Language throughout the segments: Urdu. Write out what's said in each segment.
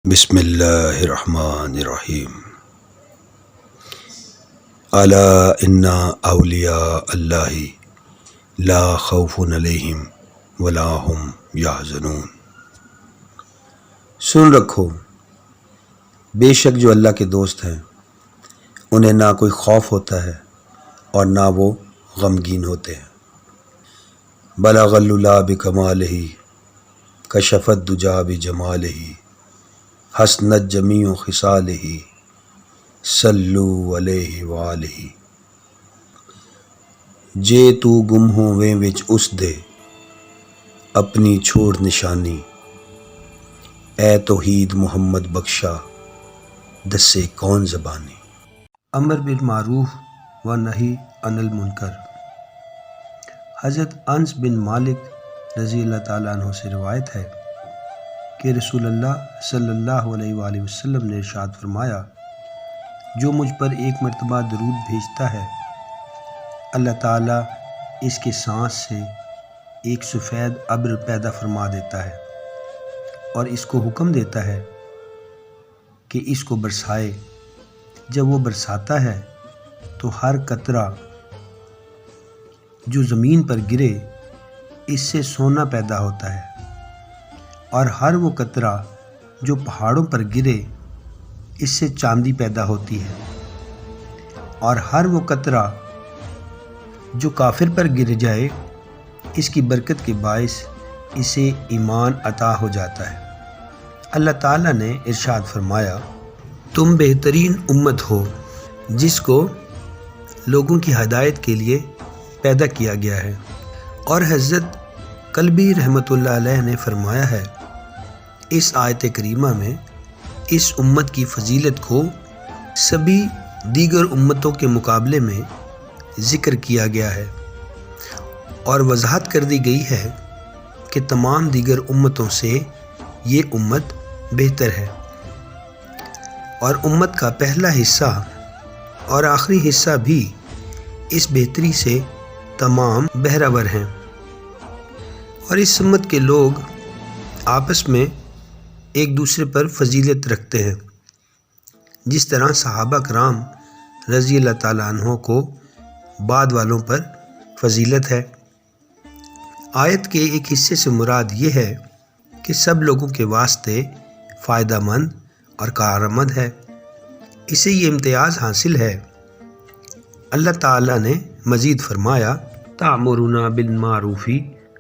بسم اللہ الرحمن الرحیم۔ الا ان اولیاء اللہ لا خوف علیہم ولا هم یحزنون۔ سن رکھو، بے شک جو اللہ کے دوست ہیں انہیں نہ کوئی خوف ہوتا ہے اور نہ وہ غمگین ہوتے ہیں۔ بلغ اللہ بکمالہ کشف الدجی بجمالہ حسنت جمیع خصالہ صلو علیہ وآلہ۔ جے تو گم ہوویں وچ اس دے اپنی چھوڑ نشانی، اے توحید محمد بخشا دسے کون زبانی۔ امر بالمعروف و نہی عن المنکر۔ حضرت انس بن مالک رضی اللہ تعالیٰ عنہ سے روایت ہے کہ رسول اللہ صلی اللہ علیہ وآلہ وسلم نے ارشاد فرمایا، جو مجھ پر ایک مرتبہ درود بھیجتا ہے اللہ تعالیٰ اس کے سانس سے ایک سفید ابر پیدا فرما دیتا ہے اور اس کو حکم دیتا ہے کہ اس کو برسائے۔ جب وہ برساتا ہے تو ہر قطرہ جو زمین پر گرے اس سے سونا پیدا ہوتا ہے، اور ہر وہ قطرہ جو پہاڑوں پر گرے اس سے چاندی پیدا ہوتی ہے، اور ہر وہ قطرہ جو کافر پر گر جائے اس کی برکت کے باعث اسے ایمان عطا ہو جاتا ہے۔ اللہ تعالیٰ نے ارشاد فرمایا، تم بہترین امت ہو جس کو لوگوں کی ہدایت کے لیے پیدا کیا گیا ہے۔ اور حضرت کلبی رحمۃ اللہ علیہ نے فرمایا ہے، اس آیت کریمہ میں اس امت کی فضیلت کو سبھی دیگر امتوں کے مقابلے میں ذکر کیا گیا ہے، اور وضاحت کر دی گئی ہے کہ تمام دیگر امتوں سے یہ امت بہتر ہے، اور امت کا پہلا حصہ اور آخری حصہ بھی اس بہتری سے تمام بہرور ہیں، اور اس امت کے لوگ آپس میں ایک دوسرے پر فضیلت رکھتے ہیں، جس طرح صحابہ کرام رضی اللہ تعالیٰ عنہ کو بعد والوں پر فضیلت ہے۔ آیت کے ایک حصے سے مراد یہ ہے کہ سب لوگوں کے واسطے فائدہ مند اور کارآمد ہے، اسے یہ امتیاز حاصل ہے۔ اللہ تعالیٰ نے مزید فرمایا، تأمرون بالمعروف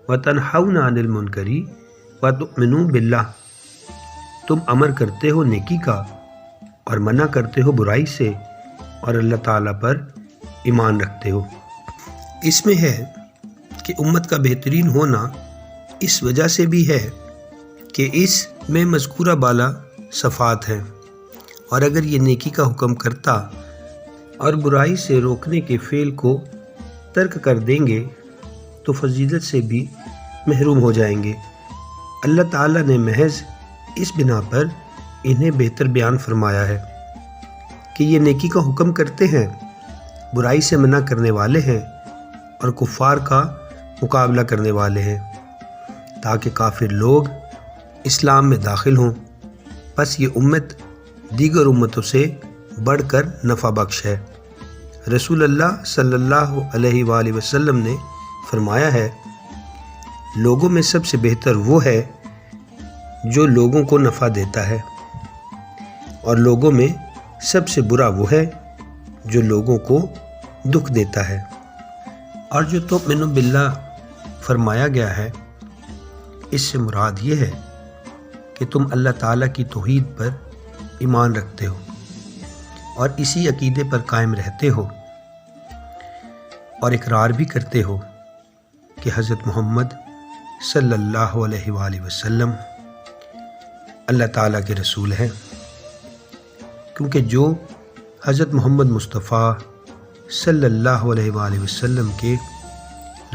وتنہون عن المنکر وتؤمنون باللہ۔ تم امر کرتے ہو نیکی کا اور منع کرتے ہو برائی سے، اور اللہ تعالیٰ پر ایمان رکھتے ہو۔ اس میں ہے کہ امت کا بہترین ہونا اس وجہ سے بھی ہے کہ اس میں مذکورہ بالا صفات ہیں، اور اگر یہ نیکی کا حکم کرتا اور برائی سے روکنے کے فعل کو ترک کر دیں گے تو فضیلت سے بھی محروم ہو جائیں گے۔ اللہ تعالیٰ نے محض اس بنا پر انہیں بہتر بیان فرمایا ہے کہ یہ نیکی کا حکم کرتے ہیں، برائی سے منع کرنے والے ہیں، اور کفار کا مقابلہ کرنے والے ہیں، تاکہ کافر لوگ اسلام میں داخل ہوں۔ پس یہ امت دیگر امتوں سے بڑھ کر نفع بخش ہے۔ رسول اللہ صلی اللہ علیہ وآلہ وسلم نے فرمایا ہے، لوگوں میں سب سے بہتر وہ ہے جو لوگوں کو نفع دیتا ہے، اور لوگوں میں سب سے برا وہ ہے جو لوگوں کو دکھ دیتا ہے۔ اور جو تؤمنون باللہ فرمایا گیا ہے، اس سے مراد یہ ہے کہ تم اللہ تعالیٰ کی توحید پر ایمان رکھتے ہو اور اسی عقیدے پر قائم رہتے ہو، اور اقرار بھی کرتے ہو کہ حضرت محمد صلی اللہ علیہ وآلہ وسلم اللہ تعالیٰ کے رسول ہیں، کیونکہ جو حضرت محمد مصطفیٰ صلی اللہ علیہ وآلہ وسلم کے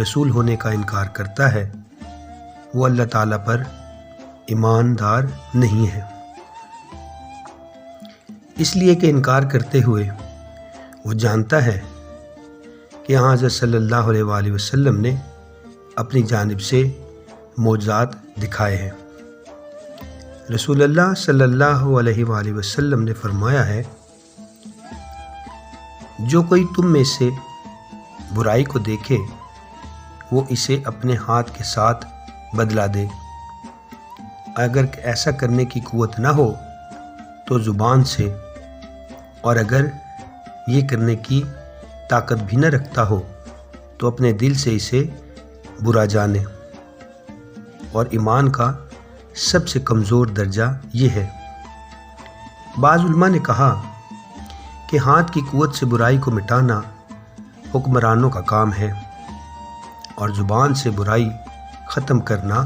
رسول ہونے کا انکار کرتا ہے وہ اللہ تعالیٰ پر ایماندار نہیں ہے، اس لیے کہ انکار کرتے ہوئے وہ جانتا ہے کہ یہاں حضرت صلی اللہ علیہ وآلہ وسلم نے اپنی جانب سے معجزات دکھائے ہیں۔ رسول اللہ صلی اللہ علیہ وآلہ وسلم نے فرمایا ہے، جو کوئی تم میں سے برائی کو دیکھے وہ اسے اپنے ہاتھ کے ساتھ بدلا دے۔ اگر ایسا کرنے کی قوت نہ ہو تو زبان سے، اور اگر یہ کرنے کی طاقت بھی نہ رکھتا ہو تو اپنے دل سے اسے برا جانے۔ اور ایمان کا سب سے کمزور درجہ یہ ہے۔ بعض علماء نے کہا کہ ہاتھ کی قوت سے برائی کو مٹانا حکمرانوں کا کام ہے، اور زبان سے برائی ختم کرنا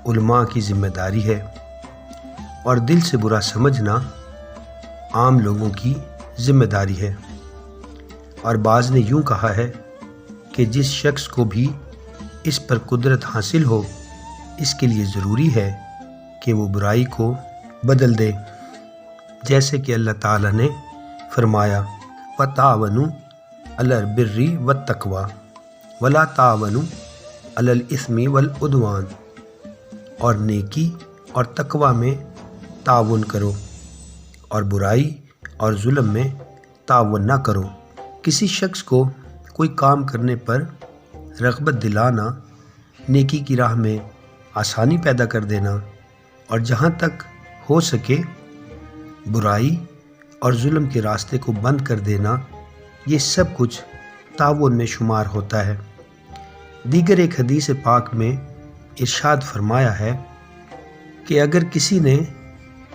علماء کی ذمہ داری ہے، اور دل سے برا سمجھنا عام لوگوں کی ذمہ داری ہے۔ اور بعض نے یوں کہا ہے کہ جس شخص کو بھی اس پر قدرت حاصل ہو، اس کے لیے ضروری ہے کہ وہ برائی کو بدل دے، جیسے کہ اللہ تعالیٰ نے فرمایا وَتَعَاوَنُوا عَلَى الْبِرِّ وَالتَّقْوَىٰ وَلَا تَعَاوَنُوا عَلَى الْإِثْمِ وَالْعُدْوَانِ، اور نیکی اور تقویٰ میں تعاون کرو اور برائی اور ظلم میں تعاون نہ کرو۔ کسی شخص کو کوئی کام کرنے پر رغبت دلانا، نیکی کی راہ میں آسانی پیدا کر دینا، اور جہاں تک ہو سکے برائی اور ظلم کے راستے کو بند کر دینا، یہ سب کچھ تعاون میں شمار ہوتا ہے۔ دیگر ایک حدیث پاک میں ارشاد فرمایا ہے کہ اگر کسی نے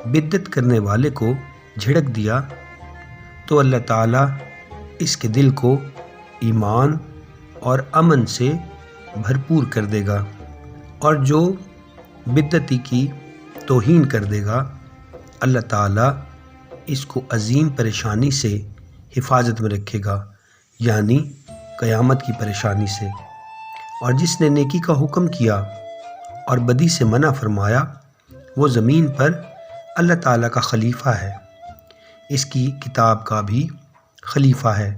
بدعت کرنے والے کو جھڑک دیا تو اللہ تعالیٰ اس کے دل کو ایمان اور امن سے بھرپور کر دے گا، اور جو بدعتی کی توہین کر دے گا اللہ تعالیٰ اس کو عظیم پریشانی سے حفاظت میں رکھے گا، یعنی قیامت کی پریشانی سے۔ اور جس نے نیکی کا حکم کیا اور بدی سے منع فرمایا، وہ زمین پر اللہ تعالیٰ کا خلیفہ ہے، اس کی کتاب کا بھی خلیفہ ہے،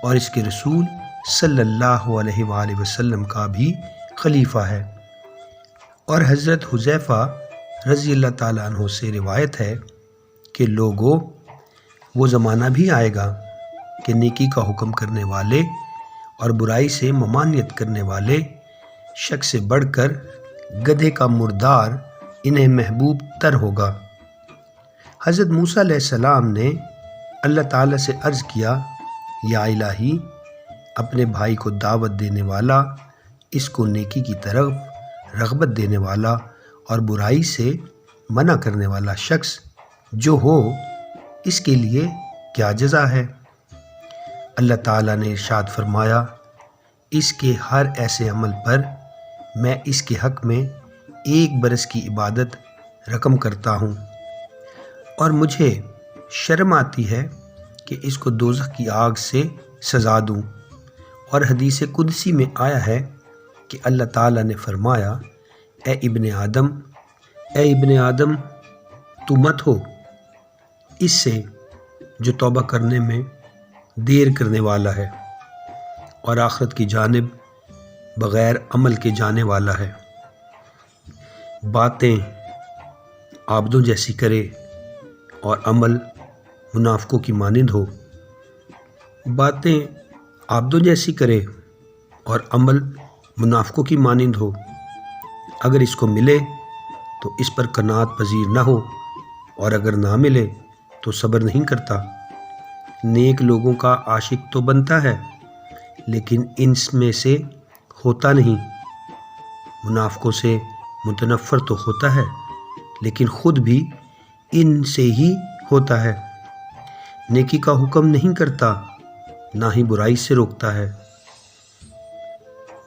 اور اس کے رسول صلی اللہ علیہ وآلہ وسلم کا بھی خلیفہ ہے۔ اور حضرت حذیفہ رضی اللہ تعالیٰ عنہ سے روایت ہے کہ لوگوں، وہ زمانہ بھی آئے گا کہ نیکی کا حکم کرنے والے اور برائی سے ممانعت کرنے والے شخص سے بڑھ کر گدھے کا مردار انہیں محبوب تر ہوگا۔ حضرت موسیٰ علیہ السلام نے اللہ تعالیٰ سے عرض کیا، یا الہی، اپنے بھائی کو دعوت دینے والا، اس کو نیکی کی طرف رغبت دینے والا اور برائی سے منع کرنے والا شخص جو ہو، اس کے لیے کیا جزا ہے؟ اللہ تعالیٰ نے ارشاد فرمایا، اس کے ہر ایسے عمل پر میں اس کے حق میں 1 برس کی عبادت رقم کرتا ہوں، اور مجھے شرم آتی ہے کہ اس کو دوزخ کی آگ سے سزا دوں۔ اور حدیث قدسی میں آیا ہے کہ اللہ تعالیٰ نے فرمایا، اے ابن آدم، تو مت ہو اس سے جو توبہ کرنے میں دیر کرنے والا ہے اور آخرت کی جانب بغیر عمل کے جانے والا ہے۔ باتیں عابدوں جیسی کرے اور عمل منافقوں کی مانند ہو۔ باتیں عابدوں جیسی کرے اور عمل منافقوں کی مانند ہو۔ اگر اس کو ملے تو اس پر قناعت پذیر نہ ہو، اور اگر نہ ملے تو صبر نہیں کرتا۔ نیک لوگوں کا عاشق تو بنتا ہے لیکن ان میں سے ہوتا نہیں، منافقوں سے متنفر تو ہوتا ہے لیکن خود بھی ان سے ہی ہوتا ہے۔ نیکی کا حکم نہیں کرتا، نہ ہی برائی سے روکتا ہے۔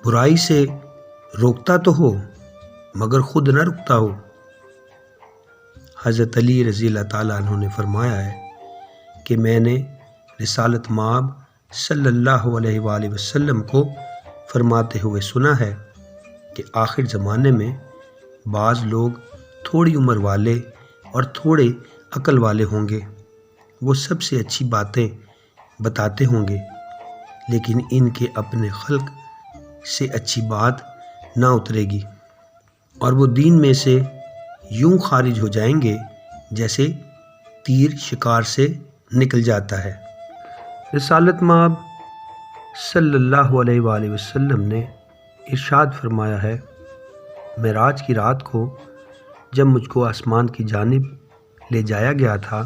برائی سے روکتا تو ہو مگر خود نہ رکتا ہو۔ حضرت علی رضی اللہ تعالیٰ عنہ نے فرمایا ہے کہ میں نے رسالت مآب صلی اللہ علیہ وآلہ وسلم کو فرماتے ہوئے سنا ہے کہ آخر زمانے میں بعض لوگ تھوڑی عمر والے اور تھوڑے عقل والے ہوں گے، وہ سب سے اچھی باتیں بتاتے ہوں گے، لیکن ان کے اپنے خلق سے اچھی بات نہ اترے گی، اور وہ دین میں سے یوں خارج ہو جائیں گے جیسے تیر شکار سے نکل جاتا ہے۔ رسالت مآب صلی اللہ علیہ وآلہ وسلم نے ارشاد فرمایا ہے، معراج کی رات کو جب مجھ کو آسمان کی جانب لے جایا گیا تھا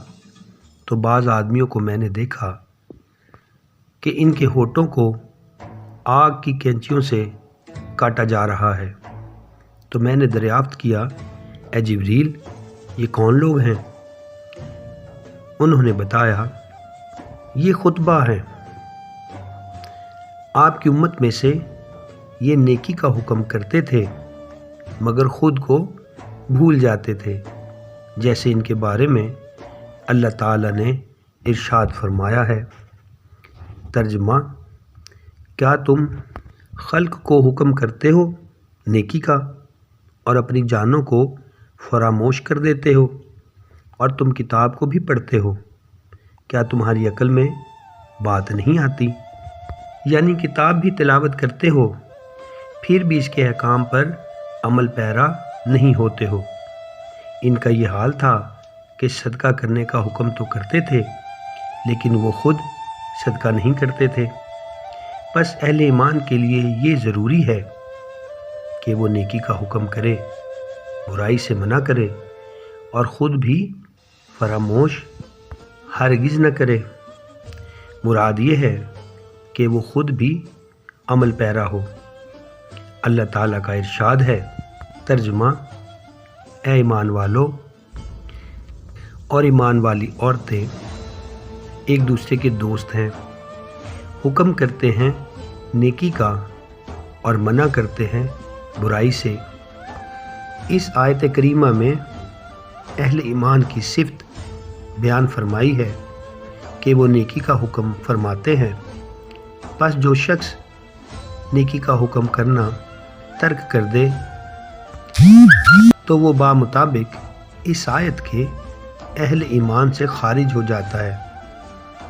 تو بعض آدمیوں کو میں نے دیکھا کہ ان کے ہونٹوں کو آگ کی کینچیوں سے کاٹا جا رہا ہے۔ تو میں نے دریافت کیا، اے جبریل، یہ کون لوگ ہیں؟ انہوں نے بتایا، یہ خطبہ ہیں۔ آپ کی امت میں سے یہ نیکی کا حکم کرتے تھے مگر خود کو بھول جاتے تھے، جیسے ان کے بارے میں اللہ تعالیٰ نے ارشاد فرمایا ہے۔ ترجمہ: کیا تم خلق کو حکم کرتے ہو نیکی کا اور اپنی جانوں کو فراموش کر دیتے ہو، اور تم کتاب کو بھی پڑھتے ہو، کیا تمہاری عقل میں بات نہیں آتی؟ یعنی کتاب بھی تلاوت کرتے ہو، پھر بھی اس کے احکام پر عمل پیرا نہیں ہوتے ہو۔ ان کا یہ حال تھا کہ صدقہ کرنے کا حکم تو کرتے تھے لیکن وہ خود صدقہ نہیں کرتے تھے۔ بس اہل ایمان کے لیے یہ ضروری ہے کہ وہ نیکی کا حکم کرے، برائی سے منع کرے اور خود بھی فراموش ہرگز نہ کرے۔ مراد یہ ہے کہ وہ خود بھی عمل پیرا ہو۔ اللہ تعالیٰ کا ارشاد ہے۔ ترجمہ: اے ایمان والو اور ایمان والی عورتیں ایک دوسرے کے دوست ہیں، حکم کرتے ہیں نیکی کا اور منع کرتے ہیں برائی سے۔ اس آیت کریمہ میں اہل ایمان کی صفت بیان فرمائی ہے کہ وہ نیکی کا حکم فرماتے ہیں۔ پس جو شخص نیکی کا حکم کرنا ترک کر دے تو وہ بامطابق اس آیت کے اہل ایمان سے خارج ہو جاتا ہے۔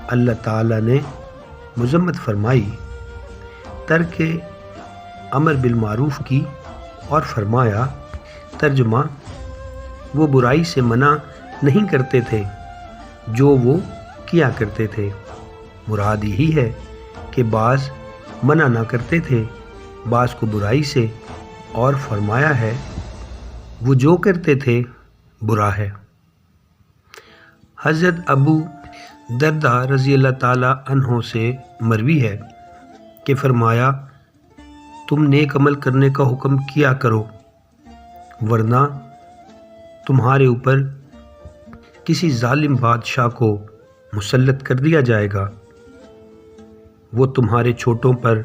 اللہ تعالیٰ نے مذمت فرمائی، ترک امر بالمعروف کی اور فرمایا۔ ترجمہ: وہ برائی سے منع نہیں کرتے تھے جو وہ کیا کرتے تھے۔ مراد یہی ہے کہ بعض منع نہ کرتے تھے بعض کو برائی سے، اور فرمایا ہے وہ جو کرتے تھے برا ہے۔ حضرت ابو درداء رضی اللہ تعالی عنہ سے مروی ہے کہ فرمایا، تم نیک عمل کرنے کا حکم کیا کرو، ورنہ تمہارے اوپر کسی ظالم بادشاہ کو مسلط کر دیا جائے گا، وہ تمہارے چھوٹوں پر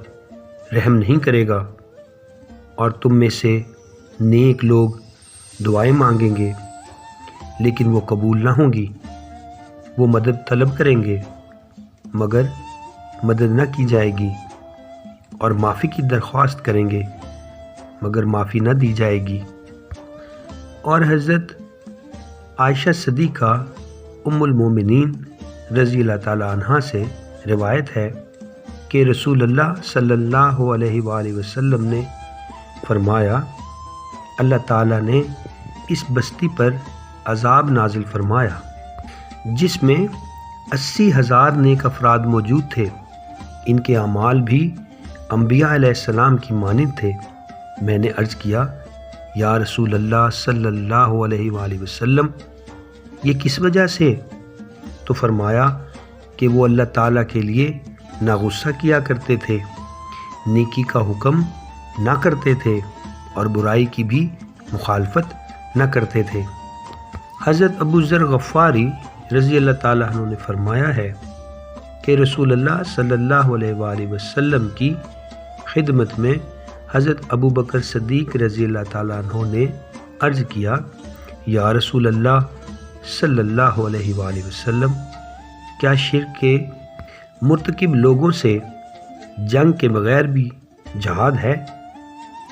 رحم نہیں کرے گا، اور تم میں سے نیک لوگ دعائیں مانگیں گے لیکن وہ قبول نہ ہوں گی، وہ مدد طلب کریں گے مگر مدد نہ کی جائے گی، اور معافی کی درخواست کریں گے مگر معافی نہ دی جائے گی۔ اور حضرت عائشہ صدیقہ ام المومنین رضی اللہ تعالی عنہا سے روایت ہے کہ رسول اللہ صلی اللہ علیہ وآلہ وسلم نے فرمایا، اللہ تعالیٰ نے اس بستی پر عذاب نازل فرمایا جس میں 80,000 نیک افراد موجود تھے، ان کے اعمال بھی انبیاء علیہ السلام کی مانند تھے۔ میں نے عرض کیا، یا رسول اللہ صلی اللہ علیہ وآلہ وسلم، یہ کس وجہ سے؟ تو فرمایا کہ وہ اللہ تعالیٰ کے لیے نہ غصہ کیا کرتے تھے، نیکی کا حکم نہ کرتے تھے اور برائی کی بھی مخالفت نہ کرتے تھے۔ حضرت ابو ذر غفاری رضی اللہ تعالیٰ عنہ نے فرمایا ہے کہ رسول اللہ صلی اللہ علیہ وآلہ وسلم کی خدمت میں حضرت ابو بکر صدیق رضی اللہ تعالیٰ عنہ نے عرض کیا، یا رسول اللہ صلی اللہ علیہ وآلہ وسلم، کیا شرک کے مرتکب لوگوں سے جنگ کے بغیر بھی جہاد ہے؟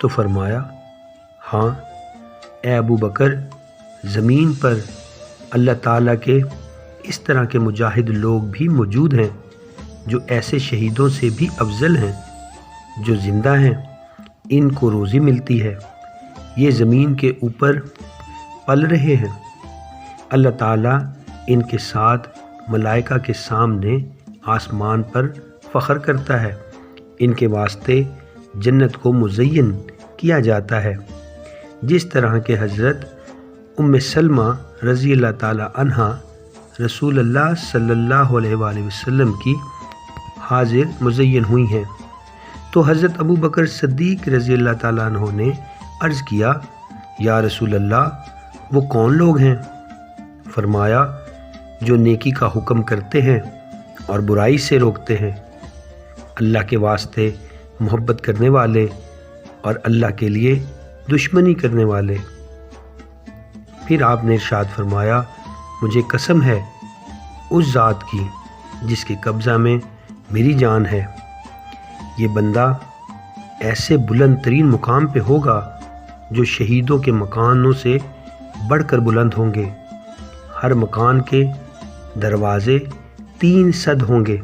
تو فرمایا، ہاں اے ابو بکر، زمین پر اللہ تعالیٰ کے اس طرح کے مجاہد لوگ بھی موجود ہیں جو ایسے شہیدوں سے بھی افضل ہیں جو زندہ ہیں، ان کو روزی ملتی ہے، یہ زمین کے اوپر پل رہے ہیں۔ اللہ تعالیٰ ان کے ساتھ ملائکہ کے سامنے آسمان پر فخر کرتا ہے۔ ان کے واسطے جنت کو مزین کیا جاتا ہے، جس طرح کہ حضرت ام سلمہ رضی اللہ تعالیٰ عنہا رسول اللہ صلی اللہ علیہ وآلہ وسلم کی حاضر مزین ہوئی ہیں۔ تو حضرت ابو بکر صدیق رضی اللہ تعالیٰ عنہ نے عرض کیا، یا رسول اللہ وہ کون لوگ ہیں؟ فرمایا، جو نیکی کا حکم کرتے ہیں اور برائی سے روکتے ہیں، اللہ کے واسطے محبت کرنے والے اور اللہ کے لیے دشمنی کرنے والے۔ پھر آپ نے ارشاد فرمایا، مجھے قسم ہے اس ذات کی جس کے قبضہ میں میری جان ہے، یہ بندہ ایسے بلند ترین مقام پہ ہوگا جو شہیدوں کے مکانوں سے بڑھ کر بلند ہوں گے۔ ہر مکان کے دروازے 3 صد ہوں گے،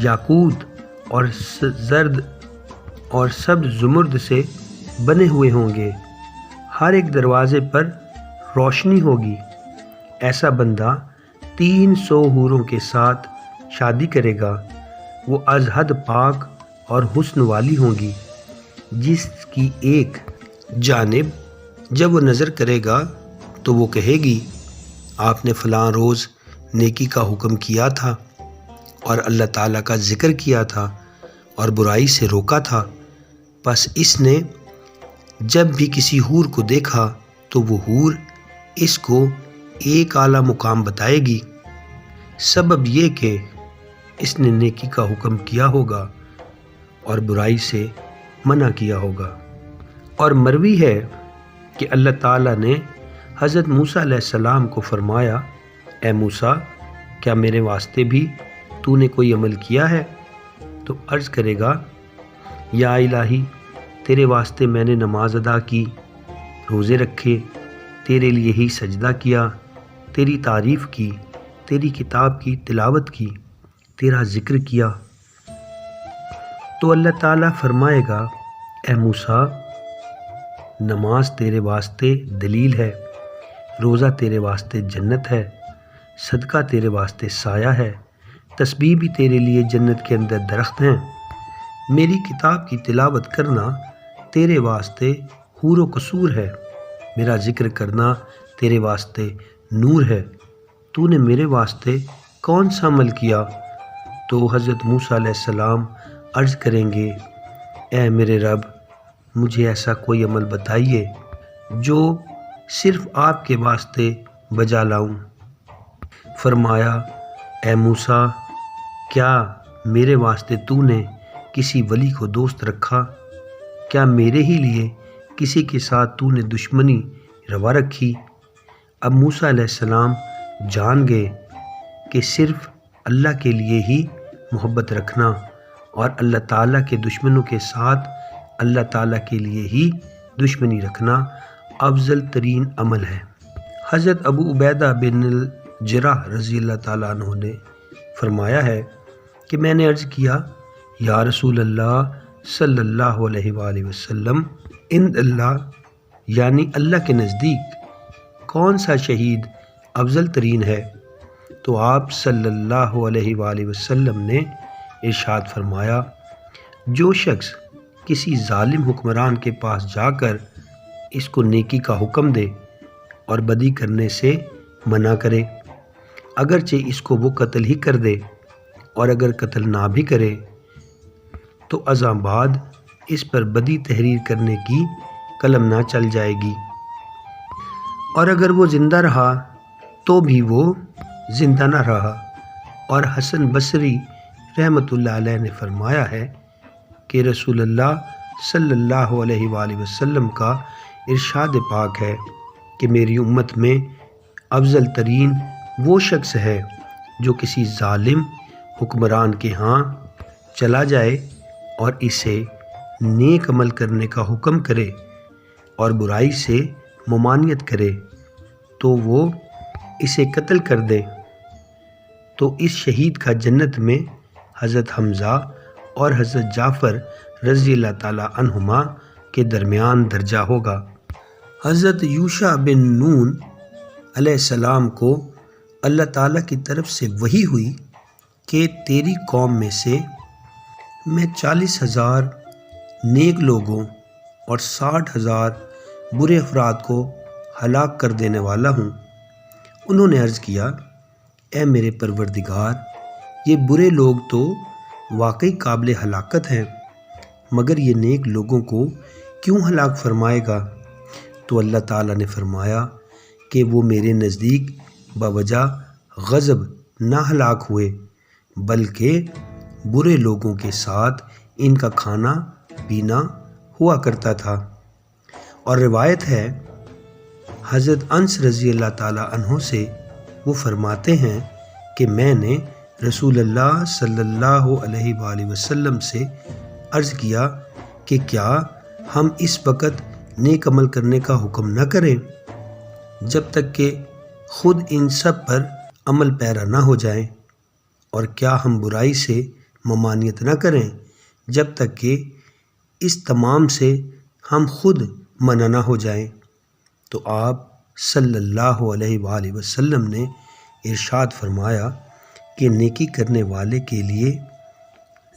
یاقوت اور زرد اور سبز زمرد سے بنے ہوئے ہوں گے، ہر ایک دروازے پر روشنی ہوگی۔ ایسا بندہ 300 حوروں کے ساتھ شادی کرے گا، وہ از حد پاک اور حسن والی ہوں گی، جس کی ایک جانب جب وہ نظر کرے گا تو وہ کہے گی، آپ نے فلاں روز نیکی کا حکم کیا تھا اور اللہ تعالیٰ کا ذکر کیا تھا اور برائی سے روکا تھا، پس اس نے جب بھی کسی حور کو دیکھا تو وہ حور اس کو ایک اعلیٰ مقام بتائے گی، سبب یہ کہ اس نے نیکی کا حکم کیا ہوگا اور برائی سے منع کیا ہوگا۔ اور مروی ہے کہ اللہ تعالیٰ نے حضرت موسیٰ علیہ السلام کو فرمایا، اے موسیٰ، کیا میرے واسطے بھی تو نے کوئی عمل کیا ہے؟ تو عرض کرے گا، یا الہی، تیرے واسطے میں نے نماز ادا کی، روزے رکھے، تیرے لیے ہی سجدہ کیا، تیری تعریف کی، تیری کتاب کی تلاوت کی، تیرا ذکر کیا۔ تو اللہ تعالیٰ فرمائے گا، اے موسیٰ، نماز تیرے واسطے دلیل ہے، روزہ تیرے واسطے جنت ہے، صدقہ تیرے واسطے سایہ ہے، تسبیح بھی تیرے لیے جنت کے اندر درخت ہیں، میری کتاب کی تلاوت کرنا تیرے واسطے حور و قصور ہے، میرا ذکر کرنا تیرے واسطے نور ہے، تو نے میرے واسطے کون سا عمل کیا؟ تو حضرت موسیٰ علیہ السلام عرض کریں گے، اے میرے رب، مجھے ایسا کوئی عمل بتائیے جو صرف آپ کے واسطے بجا لاؤں۔ فرمایا، اے موسیٰ، کیا میرے واسطے تو نے کسی ولی کو دوست رکھا؟ کیا میرے ہی لیے کسی کے ساتھ تو نے دشمنی روا رکھی؟ اب موسیٰ علیہ السلام جان گئے کہ صرف اللہ کے لیے ہی محبت رکھنا اور اللہ تعالیٰ کے دشمنوں کے ساتھ اللہ تعالیٰ کے لیے ہی دشمنی رکھنا افضل ترین عمل ہے۔ حضرت ابو عبیدہ بن الجراح رضی اللہ تعالیٰ عنہ نے فرمایا ہے کہ میں نے عرض کیا، یا رسول اللہ صلی اللہ علیہ وآلہ وسلم، عند اللہ یعنی اللہ کے نزدیک کون سا شہید افضل ترین ہے؟ تو آپ صلی اللہ علیہ وآلہ وسلم نے ارشاد فرمایا، جو شخص کسی ظالم حکمران کے پاس جا کر اس کو نیکی کا حکم دے اور بدی کرنے سے منع کرے، اگرچہ اس کو وہ قتل ہی کر دے، اور اگر قتل نہ بھی کرے تو ازاں بعد اس پر بدی تحریر کرنے کی قلم نہ چل جائے گی، اور اگر وہ زندہ رہا تو بھی وہ زندہ نہ رہا۔ اور حسن بصری رحمۃ اللہ علیہ نے فرمایا ہے کہ رسول اللہ صلی اللہ علیہ وآلہ وسلم کا ارشاد پاک ہے کہ میری امت میں افضل ترین وہ شخص ہے جو کسی ظالم حکمران کے ہاں چلا جائے اور اسے نیک عمل کرنے کا حکم کرے اور برائی سے ممانعت کرے تو وہ اسے قتل کر دے، تو اس شہید کا جنت میں حضرت حمزہ اور حضرت جعفر رضی اللہ تعالی عنہما کے درمیان درجہ ہوگا۔ حضرت یوشع بن نون علیہ السلام کو اللہ تعالیٰ کی طرف سے وحی ہوئی کہ تیری قوم میں سے میں 40,000 نیک لوگوں اور 60,000 برے افراد کو ہلاک کر دینے والا ہوں۔ انہوں نے عرض کیا، اے میرے پروردگار، یہ برے لوگ تو واقعی قابل ہلاکت ہیں، مگر یہ نیک لوگوں کو کیوں ہلاک فرمائے گا؟ تو اللہ تعالیٰ نے فرمایا کہ وہ میرے نزدیک بوجہ غضب نہ ہلاک ہوئے، بلکہ برے لوگوں کے ساتھ ان کا کھانا پینا ہوا کرتا تھا۔ اور روایت ہے حضرت انس رضی اللہ تعالیٰ عنہ سے، وہ فرماتے ہیں کہ میں نے رسول اللہ صلی اللہ علیہ وآلہ وسلم سے عرض کیا کہ کیا ہم اس وقت نیک عمل کرنے کا حکم نہ کریں جب تک کہ خود ان سب پر عمل پیرا نہ ہو جائیں، اور کیا ہم برائی سے ممانعت نہ کریں جب تک کہ اس تمام سے ہم خود منع نہ ہو جائیں؟ تو آپ صلی اللہ علیہ وآلہ وسلم نے ارشاد فرمایا کہ نیکی کرنے والے کے لیے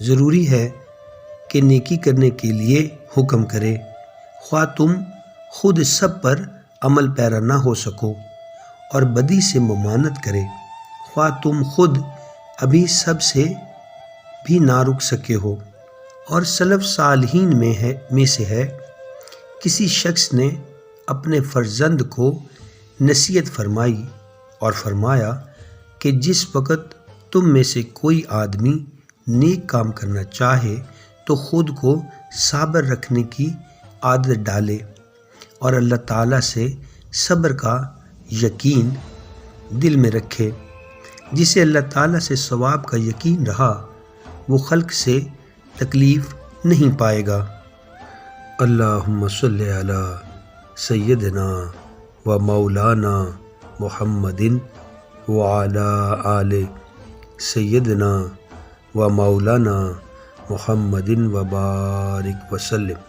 ضروری ہے کہ نیکی کرنے کے لیے حکم کرے، خواہ تم خود سب پر عمل پیرا نہ ہو سکو، اور بدی سے ممانعت کرے، خواہ تم خود ابھی سب سے بھی نہ رک سکے ہو۔ اور سلف صالحین میں سے ہے، کسی شخص نے اپنے فرزند کو نصیحت فرمائی اور فرمایا کہ جس وقت تم میں سے کوئی آدمی نیک کام کرنا چاہے تو خود کو صابر رکھنے کی عادت ڈالے، اور اللہ تعالیٰ سے صبر کا یقین دل میں رکھے۔ جسے اللہ تعالیٰ سے ثواب کا یقین رہا، وہ خلق سے تکلیف نہیں پائے گا۔ اللہم صلی علی سیدنا و مولانا محمد وعلی آل سیدنا و مولانا محمد وبارک وسلم۔